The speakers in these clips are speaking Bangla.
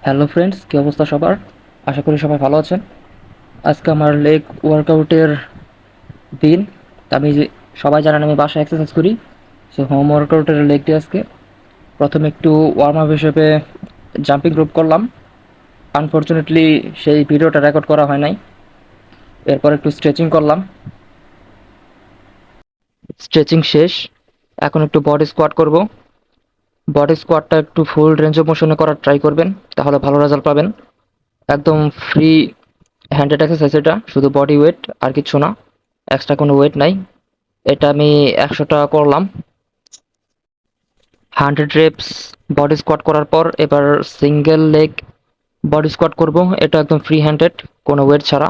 হ্যালো ফ্রেন্ডস, কী অবস্থা সবার? আশা করি সবাই ভালো আছেন। আজকে আমার লেগ ওয়ার্কআউটের দিন। আমি সবাই জানেন আমি বাসায় এক্সারসাইজ করি। সো হোম ওয়ার্কআউটের লেগ ডে আজকে। প্রথমে একটু ওয়ার্ম আপ হিসেবে জাম্পিং রোপ করলাম। আনফর্চুনেটলি সেই ভিডিওটা রেকর্ড করা হয় নাই। এরপর একটু স্ট্রেচিং করলাম। স্ট্রেচিং শেষ। এখন একটু বডি স্কোয়াট করব। বডি স্কোয়াটটা একটু ফুল রেঞ্জ অফ মোশনে করার ট্রাই করবেন, তাহলে ভালো রেজাল্ট পাবেন। একদম ফ্রি হ্যান্ডেড এক্সারসাইজ, এটা শুধু বডি ওয়েট আর কিচ্ছু না, এক্সট্রা কোনো ওয়েট নাই। এটা আমি 100টা করলাম। 100 রেপস বডি স্কোয়াট করার পর এবার সিঙ্গেল লেগ বডি স্কোয়াট করব। এটা একদম ফ্রি হ্যান্ডেড, কোনো ওয়েট ছাড়া।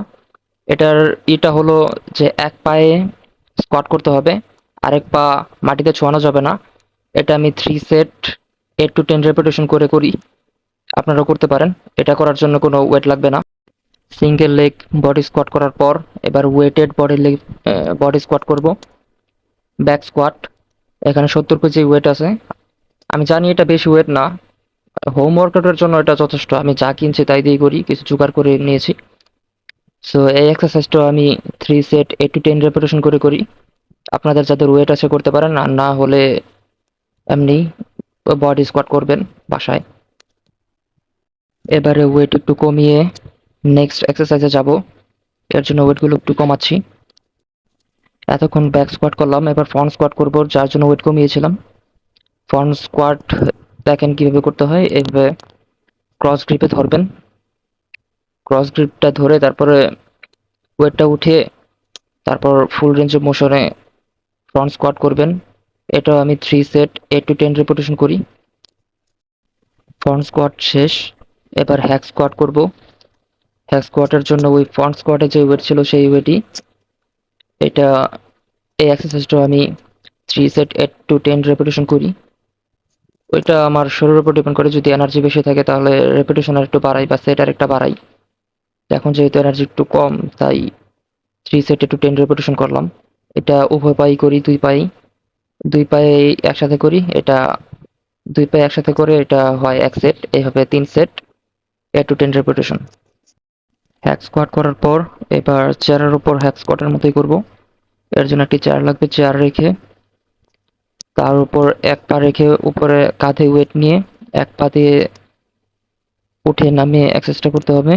এটার এটা হলো যে এক পায়ে স্কোয়াট করতে হবে, আরেক পা মাটিতে ছোঁয়ানো যাবে না। এটা আমি 3 সেট 8 to 10 রেপিটেশন করে করি। আপনারাও করতে পারেন। এটা করার জন্য কোনো ওয়েট লাগবে না। সিঙ্গেল লেগ বডি স্কোয়াট করার পর এবার ওয়েটেড বডি স্কোয়াট করব। Back squat. এখানে 70 কেজি ওয়েট আছে। আমি জানি এটা বেশি ওয়েট না, হোম ওয়ার্কআউটের জন্য এটা যথেষ্ট। আমি যা কিনছি তাই দিয়ে করি, কিছু জোগাড় করে নিয়েছি। সো এই এক্সারসাইজটা আমি 3 সেট 8 to 10 রেপিটেশন করে করি। আপনাদের যাদের ওয়েট আছে করতে পারেন, আর না হলে এমনি বডি স্কোয়াট করবেন বাসায়। এবারে ওয়েট একটু কমিয়ে নেক্সট এক্সারসাইজে যাব। এর জন্য ওয়েটগুলো একটু কমাচ্ছি। এতক্ষণ ব্যাক স্কোয়াট করলাম, এবার ফ্রন্ট স্কোয়াট করব, যার জন্য ওয়েট কমিয়েছিলাম। ফ্রন্ট স্কোয়াট দেখেন কিভাবে করতে হয়। এভাবে ক্রস গ্রিপে ধরবেন। ক্রস গ্রিপটা ধরে তারপরে ওয়েটটা উঠিয়ে তারপর ফুল রেঞ্জ অফ মোশনে ফ্রন্ট স্কোয়াট করবেন। এটা আমি 3 সেট 8 to 10 রেপিটেশন করি। ফ্রন্ট স্কোয়াট শেষ। এবার হ্যাক স্কোয়াট করব। হ্যাক স্কোয়াটের জন্য ওই ফ্রন্ট স্কোয়াটে যে ওয়েট ছিল সেই ওয়েটই। এটা এই এক্সারসাইজটা আমি 3 সেট 8 to 10 রেপিটেশন করি। ওইটা আমার শরীরের উপর ডিপেন্ড করে, যদি এনার্জি বেশি থাকে তাহলে রেপিটেশন আর একটু বাড়াই বা সেট আর একটা বাড়াই। এখন যেহেতু এনার্জি একটু কম, তাই 3 সেট 10 রেপিটেশন করলাম। এটা উভয় পাই করি, দুই পায়ে একসাথে করি। এটা দুই পায়ে একসাথে করে এটা হয় 1 সেট। এইভাবে 3 set 8 to 10 repetition. Hack squat করার পর এবার চেয়ারের উপর হ্যাক স্কোয়াটের মতোই করব। এর জন্য একটি চেয়ার লাগবে। চেয়ার রেখে তার উপর এক পা রেখে উপরে কাঁধে ওয়েট নিয়ে এক পা দিয়ে উঠে নামিয়ে এক্সারসাইজটা করতে হবে।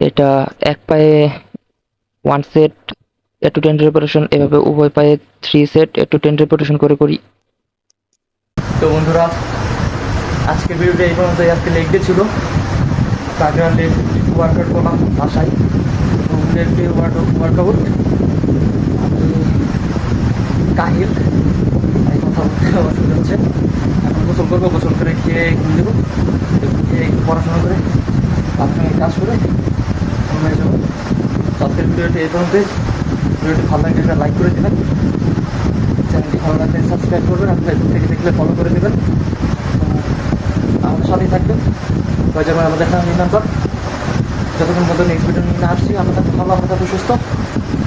এটা এক পায়ে 1 সেট 8 to 10 রেপিটেশন, এভাবে উভয় পায়ে 3 সেট 8 to 10 রেপিটেশন করে করি। তো বন্ধুরা, আজকের ভিডিওটা এই পর্যন্তই। আজকে লেগ ডে ছিল, তার লেগ ওয়ার্কআউট করলাম বাসায়। Leg day workout. আমি কাহিল, তাই কথা বলতে অসুবিধা হচ্ছে। এখন গোসল করবো, গোসল করে খেয়ে ঘুরে দেবো, খেয়ে একটু পড়াশোনা করে আপনার সঙ্গে কাজ করে হয়ে যাবো। আজকের ভিডিওটি এই পর্যন্তই। ভিডিওটি ভালো লাগলে একটা লাইক করে দেবেন, চ্যানেলটি ভালো লাগলে সাবস্ক্রাইব করবেন, আর ফেসবুক থেকে দেখলে ফলো করে দেবেন। আমাদের সাথেই থাকবেন। হয়ে যাবে আমাদের একটা নির্মাণ কর। যতক্ষণ মতো নেক্সট ভিডিও নিয়ে আসছি, আমরা থাকতে ভালো, আমরা থাকতে সুস্থ,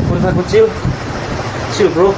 করে থাকবো চিল চিল ব্রো।